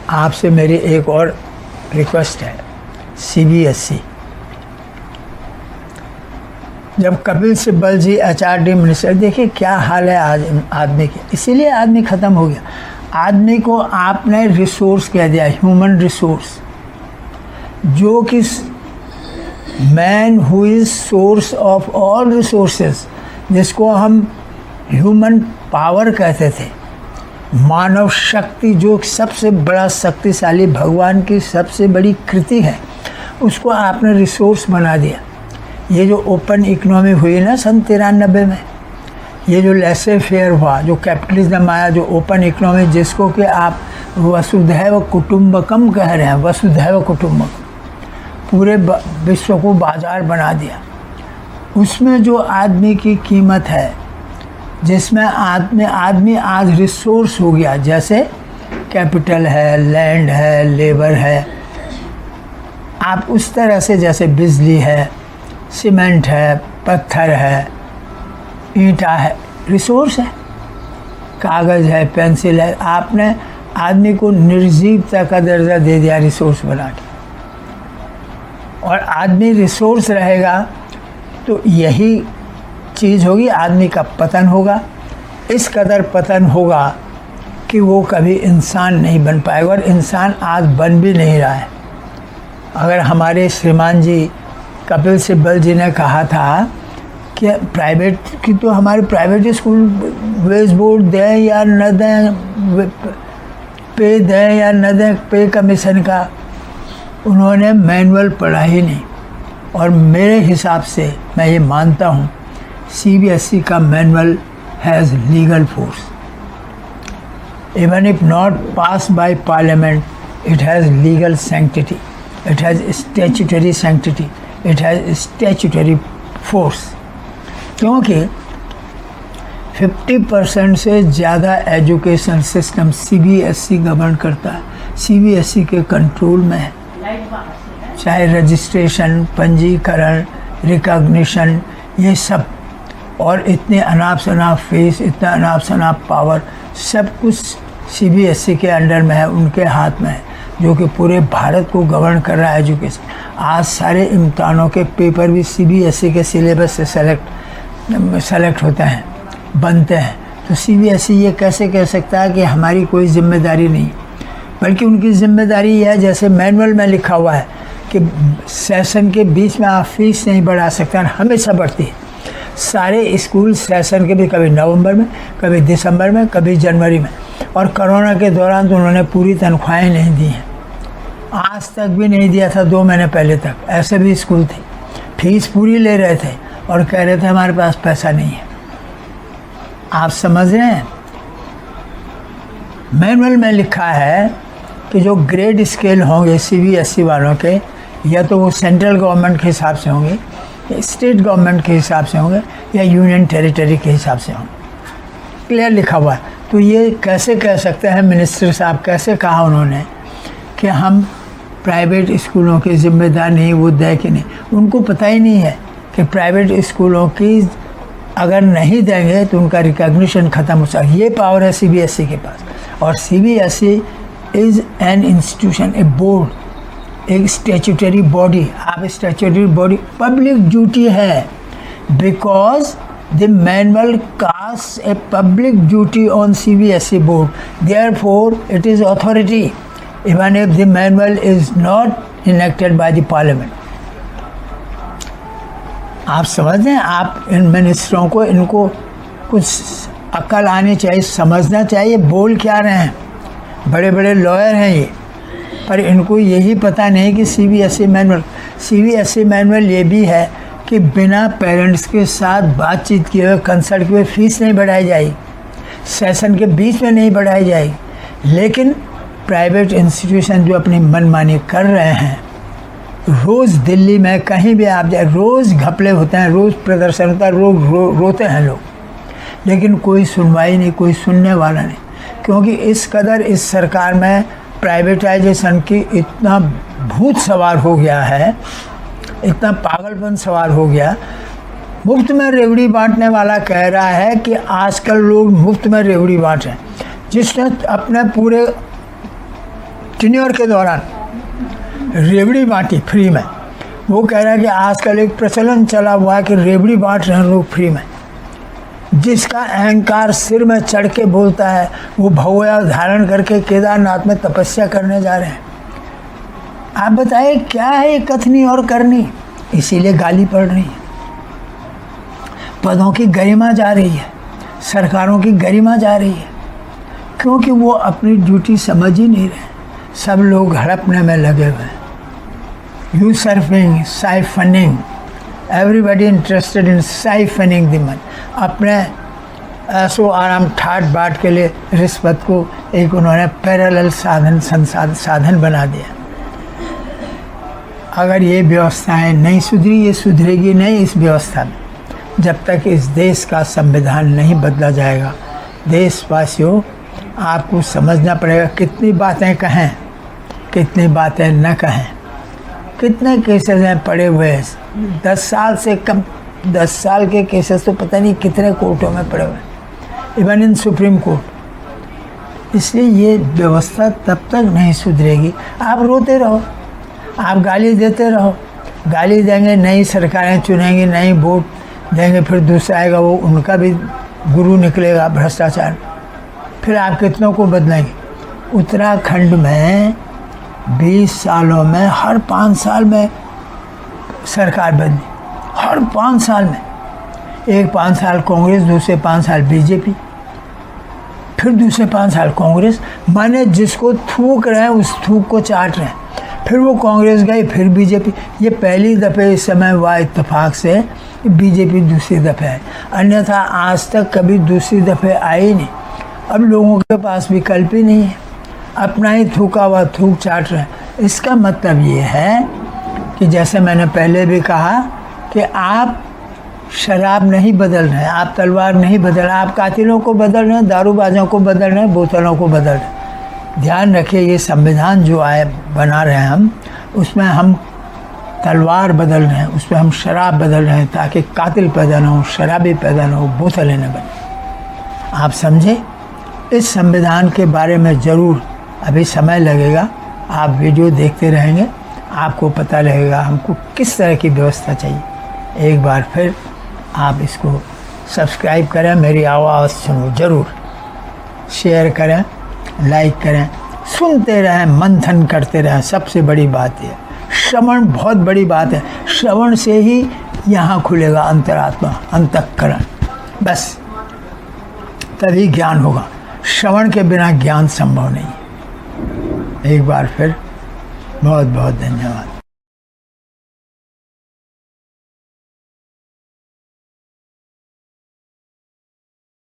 आपसे मेरी एक और रिक्वेस्ट है, CBSE। जब कपिल सिब्बल जी HRD मिनिस्टर, देखिए क्या हाल है आज आदमी की, इसीलिए आदमी ख़त्म हो गया। आदमी को आपने रिसोर्स कह दिया, ह्यूमन रिसोर्स, जो कि man who is source of all resources, जिसको हम ह्यूमन पावर कहते थे, मानव शक्ति, जो सबसे बड़ा शक्तिशाली भगवान की सबसे बड़ी कृति है, उसको आपने रिसोर्स बना दिया। ये जो ओपन इकोनॉमी हुई ना सन 93 में, ये जो लेसे फेयर हुआ, जो कैपिटलिज्म आया, जो ओपन इकोनॉमी, जिसको कि आप वसुधैव कुटुंबकम कह रहे हैं, वसुधैव कुटुंबकम, पूरे विश्व को बाजार बना दिया। उसमें जो आदमी की कीमत है, जिसमें आदमी आज रिसोर्स हो गया, जैसे कैपिटल है, लैंड है, लेबर है, आप उस तरह से जैसे बिजली है, सीमेंट है, पत्थर है, ईंटा है, रिसोर्स है, कागज़ है, पेंसिल है, आपने आदमी को निर्जीवता का दर्जा दे दिया रिसोर्स बना के। और आदमी रिसोर्स रहेगा तो यही चीज़ होगी, आदमी का पतन होगा। इस कदर पतन होगा कि वो कभी इंसान नहीं बन पाएगा, और इंसान आज बन भी नहीं रहा है। अगर हमारे श्रीमान जी कपिल सिब्बल जी ने कहा था कि प्राइवेट की, तो हमारे प्राइवेट स्कूल वेज बोर्ड दें या न दें, पे दें या न दें, पे कमीशन का, उन्होंने मैनुअल पढ़ा ही नहीं। और मेरे हिसाब से मैं ये मानता हूँ, CBSE का manual has legal force, even if not pass by parliament, it has legal sanctity, it has statutory sanctity, it has statutory force. क्योंकि 50% से ज़्यादा एजुकेशन सिस्टम CBSE गवर्न करता है, CBSE के कंट्रोल में है। चाहे रजिस्ट्रेशन, पंजीकरण, रिकॉग्निशन, ये सब, और इतने अनाप शनाप फीस, इतना अनाप शनाप पावर, सब कुछ CBSE के अंडर में है, उनके हाथ में है, जो कि पूरे भारत को गवर्न कर रहा है एजुकेशन। आज सारे इम्तहानों के पेपर भी CBSE के सिलेबस से सेलेक्ट होते हैं, बनते हैं। तो CBSE ये कैसे कह सकता है कि हमारी कोई जिम्मेदारी नहीं, बल्कि उनकी जिम्मेदारी यह है, जैसे मैनुअल में लिखा हुआ है कि सेशन के बीच में आप फीस नहीं बढ़ा सकते, हमेशा बढ़ती है। सारे स्कूल सेशन के भी, कभी नवंबर में, कभी दिसंबर में, कभी जनवरी में, और कोरोना के दौरान तो उन्होंने पूरी तनख्वाहें नहीं दी हैं, आज तक भी नहीं दिया था, 2 महीने पहले तक। ऐसे भी स्कूल थे, फीस पूरी ले रहे थे और कह रहे थे हमारे पास पैसा नहीं है। आप समझ रहे हैं, मैनुअल में लिखा है कि जो ग्रेड स्केल होंगे CBSE वालों के, या तो वो सेंट्रल गवर्नमेंट के हिसाब से होंगे, या स्टेट गवर्नमेंट के हिसाब से होंगे, या यूनियन टेरिटरी के हिसाब से होंगे, क्लियर लिखा हुआ है। तो ये कैसे कह सकते हैं मिनिस्टर साहब, कैसे कहा उन्होंने कि हम प्राइवेट स्कूलों के ज़िम्मेदार नहीं, वो दे कि नहीं। उनको पता ही नहीं है कि प्राइवेट स्कूलों की अगर नहीं देंगे तो उनका रिकॉग्निशन ख़त्म हो सकता है। ये पावर है CBSE के पास। और CBSE is an institution, a board, एक स्टैट्यूटरी बॉडी। आप स्टैट्यूटरी बॉडी, पब्लिक ड्यूटी है, because the manual cast a public duty on CBSE board, therefore it is authority even if the manual is not enacted by the parliament. आप समझ रहे हैं, आप इन मिनिस्टरों को, इनको कुछ अकल आनी चाहिए, समझना चाहिए बोल क्या रहे हैं। बड़े बड़े लॉयर हैं ये, पर इनको यही पता नहीं कि CBSE मैनुअल ये भी है कि बिना पेरेंट्स के साथ बातचीत किए हुए, कंसल्ट किए हुए फीस नहीं बढ़ाई जाएगी, सेशन के बीच में नहीं बढ़ाई जाएगी। लेकिन प्राइवेट इंस्टीट्यूशन जो अपनी मनमानी कर रहे हैं, रोज़ दिल्ली में कहीं भी आप जाए, रोज़ घपले होते हैं, रोज़ प्रदर्शन होता है, रोज़ रोते हैं लोग, लेकिन कोई सुनवाई नहीं, कोई सुनने वाला नहीं। क्योंकि इस कदर इस सरकार में प्राइवेटाइजेशन की इतना भूत सवार हो गया है, इतना पागलपन सवार हो गया। मुफ्त में रेवड़ी बांटने वाला कह रहा है कि आजकल लोग मुफ्त में रेवड़ी बांट रहे हैं। जिसने अपने पूरे टेन्योर के दौरान रेवड़ी बांटी फ्री में। वो कह रहा है कि आजकल एक प्रचलन चला हुआ है कि रेवड़ी बांट रहे हैं लोग फ्री में। जिसका अहंकार सिर में चढ़ के बोलता है वो भगवा धारण करके केदारनाथ में तपस्या करने जा रहे हैं। आप बताइए क्या है ये कथनी और करनी? इसीलिए गाली पड़ रही है, पदों की गरिमा जा रही है, सरकारों की गरिमा जा रही है, क्योंकि वो अपनी ड्यूटी समझ ही नहीं रहे। सब लोग हड़पने में लगे हुए हैं। Usurping, siphoning, everybody interested in siphoning the money. अपने ऐसो आराम ठाट बाट के लिए रिश्वत को एक उन्होंने पैरेलल साधन बना दिया। अगर ये व्यवस्थाएं नहीं सुधरी, ये सुधरेगी नहीं इस व्यवस्था में जब तक इस देश का संविधान नहीं बदला जाएगा। देशवासियों, आपको समझना पड़ेगा कितनी बातें कहें, कितनी बातें न कहें। कितने केसेस हैं पड़े हुए, 10 साल से कम, 10 साल के केसेस तो पता नहीं कितने कोर्टों में पड़े हुए, इवन इन सुप्रीम कोर्ट। इसलिए ये व्यवस्था तब तक नहीं सुधरेगी। आप रोते रहो, आप गाली देते रहो, गाली देंगे, नई सरकारें चुनेंगे, नई वोट देंगे, फिर दूसरा आएगा वो उनका भी गुरु निकलेगा भ्रष्टाचार, फिर आप कितनों को बदलेंगे। उत्तराखंड में 20 सालों में हर 5 साल में सरकार बदली, हर 5 साल में। एक 5 साल कांग्रेस, दूसरे 5 साल बीजेपी, फिर दूसरे 5 साल कांग्रेस। माने जिसको थूक रहे हैं उस थूक को चाट रहे हैं। फिर वो कांग्रेस गई, फिर बीजेपी। ये पहली दफ़े इस समय हुआ इत्तेफाक से बीजेपी दूसरी दफ़े है, अन्यथा आज तक कभी दूसरी दफ़े आई नहीं। अब लोगों के पास विकल्प ही नहीं है, अपना ही थूका हुआ थूक चाट रहे हैं। इसका मतलब ये है कि जैसे मैंने पहले भी कहा कि आप शराब नहीं बदल रहे हैं, आप तलवार नहीं बदल रहे, आप कातिलों को बदल रहे हैं, दारूबाजों को बदल रहे हैं, बोतलों को बदल रहे हैं। ध्यान रखिए, ये संविधान जो आए बना रहे हैं हम, उसमें हम तलवार बदल रहे हैं, उसमें हम शराब बदल रहे हैं ताकि कातिल पैदा ना हो, शराबी पैदा ना हो, बोतलें न बने। आप समझे? इस संविधान के बारे में ज़रूर अभी समय लगेगा, आप वीडियो देखते रहेंगे, आपको पता लगेगा हमको किस तरह की व्यवस्था चाहिए। एक बार फिर आप इसको सब्सक्राइब करें, मेरी आवाज़ सुनो ज़रूर, शेयर करें, लाइक करें, सुनते रहें, मंथन करते रहें। सबसे बड़ी बात यह, श्रवण बहुत बड़ी बात है। श्रवण से ही यहाँ खुलेगा अंतरात्मा, अंतःकरण, बस तभी ज्ञान होगा। श्रवण के बिना ज्ञान संभव नहीं। एक बार फिर बहुत बहुत धन्यवाद।